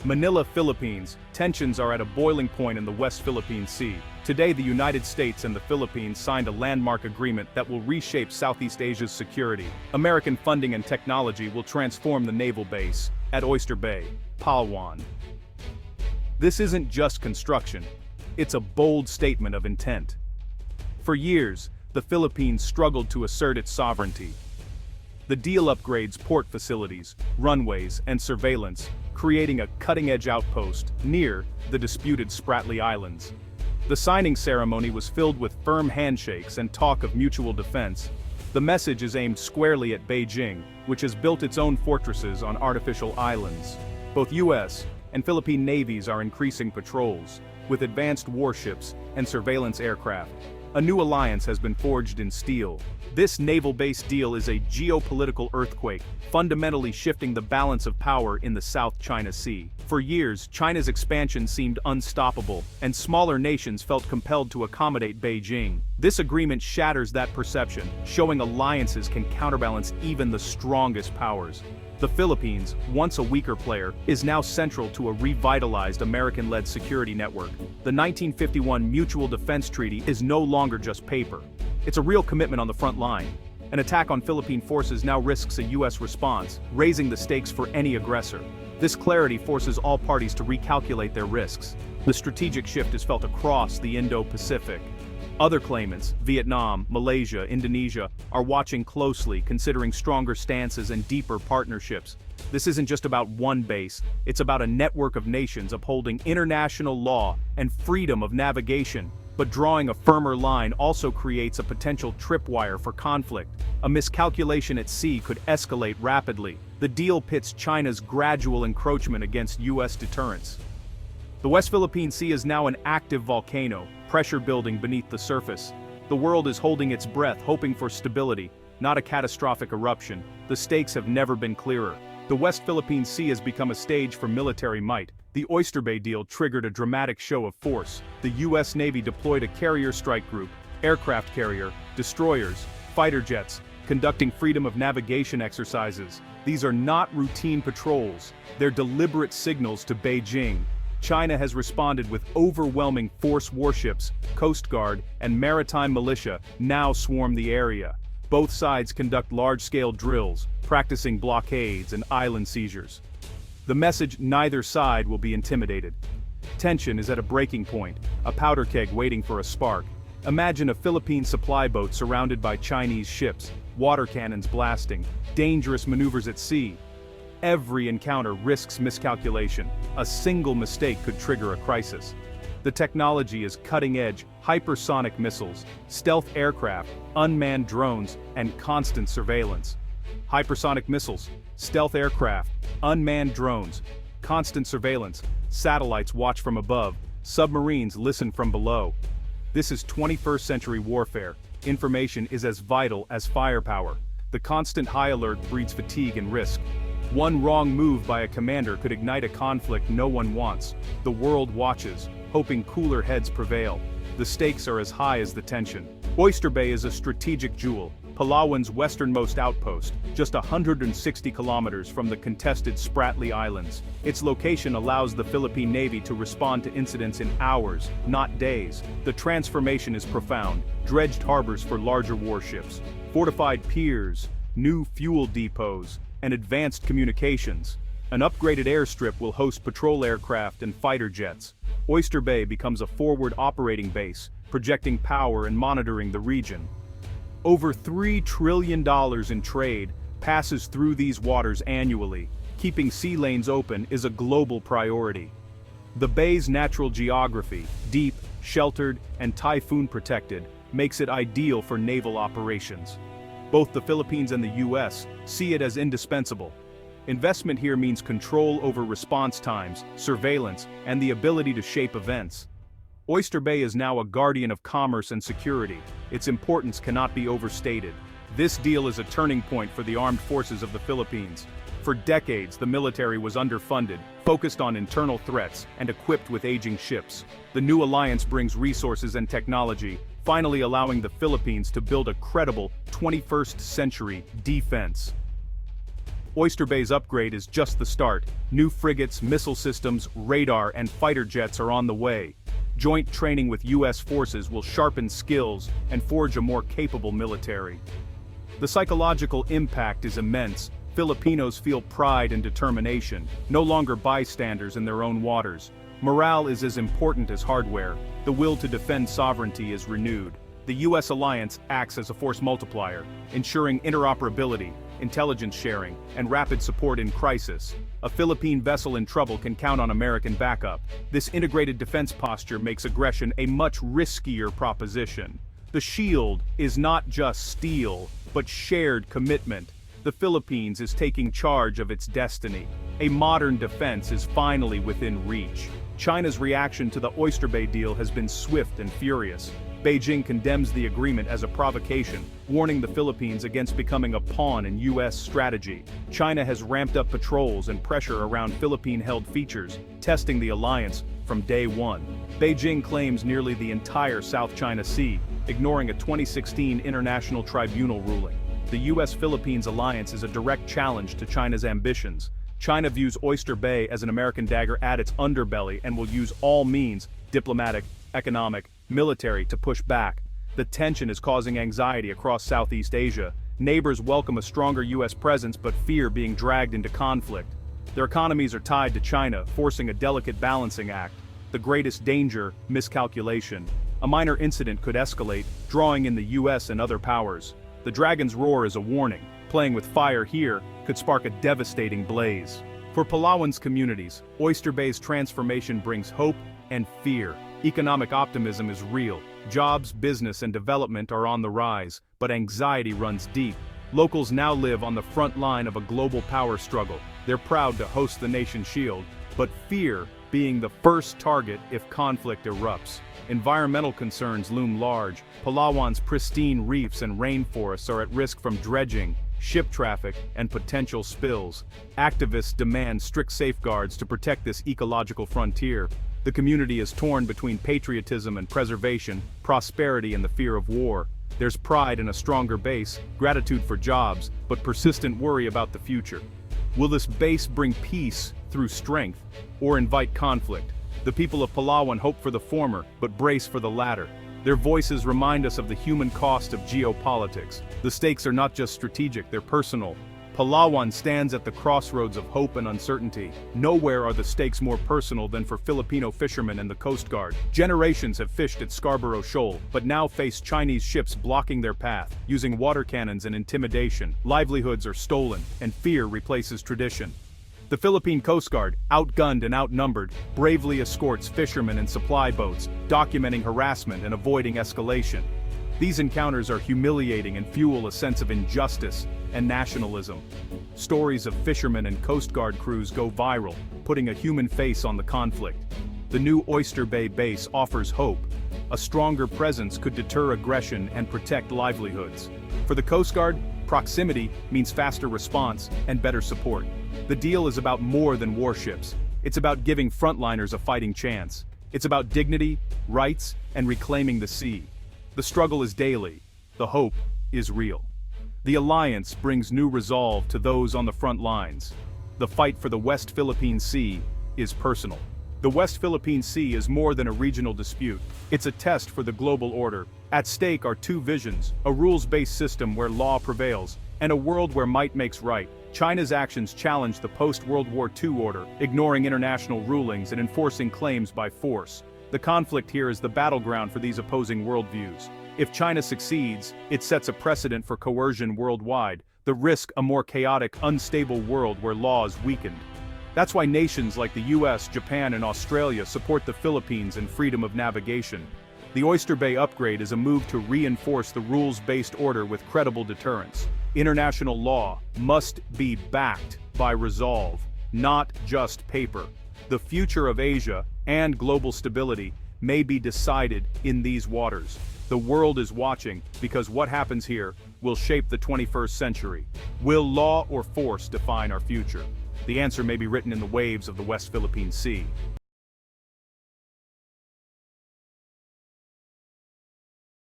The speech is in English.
Manila, Philippines. Tensions are at a boiling point in the West Philippine Sea. Today, the United States and the Philippines signed a landmark agreement that will reshape Southeast Asia's security. American funding and technology will transform the naval base at Oyster Bay, Palawan. This isn't just construction. It's a bold statement of intent. For years, the Philippines struggled to assert its sovereignty. The deal upgrades port facilities, runways, and surveillance, creating a cutting-edge outpost near the disputed Spratly Islands. The signing ceremony was filled with firm handshakes and talk of mutual defense. The message is aimed squarely at Beijing, which has built its own fortresses on artificial islands. Both U.S. and Philippine navies are increasing patrols, with advanced warships and surveillance aircraft. A new alliance has been forged in steel. This naval-based deal is a geopolitical earthquake, fundamentally shifting the balance of power in the South China Sea. For years, China's expansion seemed unstoppable, and smaller nations felt compelled to accommodate Beijing. This agreement shatters that perception, showing alliances can counterbalance even the strongest powers. The Philippines, once a weaker player, is now central to a revitalized American-led security network. The 1951 Mutual Defense Treaty is no longer just paper. It's a real commitment on the front line. An attack on Philippine forces now risks a U.S. response, raising the stakes for any aggressor. This clarity forces all parties to recalculate their risks. The strategic shift is felt across the Indo-Pacific. Other claimants, Vietnam, Malaysia, Indonesia, are watching closely, considering stronger stances and deeper partnerships. This isn't just about one base, it's about a network of nations upholding international law and freedom of navigation. But drawing a firmer line also creates a potential tripwire for conflict. A miscalculation at sea could escalate rapidly. The deal pits China's gradual encroachment against U.S. deterrence. The West Philippine Sea is now an active volcano, pressure building beneath the surface. The world is holding its breath, hoping for stability, not a catastrophic eruption. The stakes have never been clearer. The West Philippine Sea has become a stage for military might. The Oyster Bay deal triggered a dramatic show of force. The U.S. Navy deployed a carrier strike group, aircraft carrier, destroyers, fighter jets, conducting freedom of navigation exercises. These are not routine patrols. They're deliberate signals to Beijing. China has responded with overwhelming force warships, Coast Guard, and maritime militia now swarm the area. Both sides conduct large-scale drills, practicing blockades and island seizures. The message: neither side will be intimidated. Tension is at a breaking point, a powder keg waiting for a spark. Imagine a Philippine supply boat surrounded by Chinese ships, water cannons blasting, dangerous maneuvers at sea. Every encounter risks miscalculation. A single mistake could trigger a crisis. The technology is cutting-edge, hypersonic missiles, stealth aircraft, unmanned drones, and constant surveillance. Hypersonic missiles, stealth aircraft, unmanned drones, constant surveillance, satellites watch from above, submarines listen from below. This is 21st century warfare. Information is as vital as firepower. The constant high alert breeds fatigue and risk. One wrong move by a commander could ignite a conflict no one wants. The world watches, hoping cooler heads prevail. The stakes are as high as the tension. Oyster Bay is a strategic jewel, Palawan's westernmost outpost, just 160 kilometers from the contested Spratly Islands. Its location allows the Philippine Navy to respond to incidents in hours, not days. The transformation is profound: dredged harbors for larger warships, fortified piers, new fuel depots, and advanced communications. An upgraded airstrip will host patrol aircraft and fighter jets. Oyster Bay becomes a forward operating base, projecting power and monitoring the region. Over $3 trillion in trade passes through these waters annually. Keeping sea lanes open is a global priority. The bay's natural geography, deep, sheltered, and typhoon protected, makes it ideal for naval operations. Both the Philippines and the U.S. see it as indispensable. Investment here means control over response times, surveillance, and the ability to shape events. Oyster Bay is now a guardian of commerce and security. Its importance cannot be overstated. This deal is a turning point for the armed forces of the Philippines. For decades, the military was underfunded, focused on internal threats, and equipped with aging ships. The new alliance brings resources and technology, finally allowing the Philippines to build a credible 21st century defense. Oyster Bay's upgrade is just the start. New frigates, missile systems, radar, and fighter jets are on the way. Joint training with U.S. forces will sharpen skills and forge a more capable military. The psychological impact is immense. Filipinos feel pride and determination, no longer bystanders in their own waters. Morale is as important as hardware. The will to defend sovereignty is renewed. The U.S. alliance acts as a force multiplier, ensuring interoperability, intelligence sharing, and rapid support in crisis. A Philippine vessel in trouble can count on American backup. This integrated defense posture makes aggression a much riskier proposition. The shield is not just steel, but shared commitment. The Philippines is taking charge of its destiny. A modern defense is finally within reach. China's reaction to the Oyster Bay deal has been swift and furious. Beijing condemns the agreement as a provocation, warning the Philippines against becoming a pawn in U.S. strategy. China has ramped up patrols and pressure around Philippine-held features, testing the alliance from day one. Beijing claims nearly the entire South China Sea, ignoring a 2016 International Tribunal ruling. The U.S.-Philippines alliance is a direct challenge to China's ambitions. China views Oyster Bay as an American dagger at its underbelly and will use all means, diplomatic, economic, military, to push back. The tension is causing anxiety across Southeast Asia. Neighbors welcome a stronger U.S. presence but fear being dragged into conflict. Their economies are tied to China, forcing a delicate balancing act. The greatest danger, miscalculation. A minor incident could escalate, drawing in the U.S. and other powers. The dragon's roar is a warning. Playing with fire here could spark a devastating blaze. For Palawan's communities, Oyster Bay's transformation brings hope and fear. Economic optimism is real. Jobs, business, and development are on the rise, but anxiety runs deep. Locals now live on the front line of a global power struggle. They're proud to host the nation's shield, but fear being the first target if conflict erupts. Environmental concerns loom large. Palawan's pristine reefs and rainforests are at risk from dredging, ship traffic, and potential spills. Activists demand strict safeguards to protect this ecological frontier. The community is torn between patriotism and preservation, prosperity and the fear of war. There's pride in a stronger base, gratitude for jobs, but persistent worry about the future. Will this base bring peace through strength, or invite conflict? The people of Palawan hope for the former, but brace for the latter. Their voices remind us of the human cost of geopolitics. The stakes are not just strategic, they're personal. Palawan stands at the crossroads of hope and uncertainty. Nowhere are the stakes more personal than for Filipino fishermen and the Coast Guard. Generations have fished at Scarborough Shoal, but now face Chinese ships blocking their path, using water cannons and intimidation. Livelihoods are stolen, and fear replaces tradition. The Philippine Coast Guard, outgunned and outnumbered, bravely escorts fishermen and supply boats, documenting harassment and avoiding escalation. These encounters are humiliating and fuel a sense of injustice and nationalism. Stories of fishermen and Coast Guard crews go viral, putting a human face on the conflict. The new Oyster Bay base offers hope. A stronger presence could deter aggression and protect livelihoods. For the Coast Guard, proximity means faster response and better support. The deal is about more than warships. It's about giving frontliners a fighting chance. It's about dignity, rights, and reclaiming the sea. The struggle is daily. The hope is real. The alliance brings new resolve to those on the front lines. The fight for the West Philippine Sea is personal. The West Philippine Sea is more than a regional dispute. It's a test for the global order. At stake are two visions: a rules-based system where law prevails, and a world where might makes right. China's actions challenge the post-World War II order, ignoring international rulings and enforcing claims by force. The conflict here is the battleground for these opposing worldviews. If China succeeds, it sets a precedent for coercion worldwide. The risk a more chaotic, unstable world where law is weakened. That's why nations like the US, Japan, and Australia support the Philippines and freedom of navigation. The Oyster Bay upgrade is a move to reinforce the rules-based order with credible deterrence. International law must be backed by resolve, not just paper. The future of Asia and global stability may be decided in these waters. The world is watching because what happens here will shape the 21st century. Will law or force define our future? The answer may be written in the waves of the West Philippine Sea.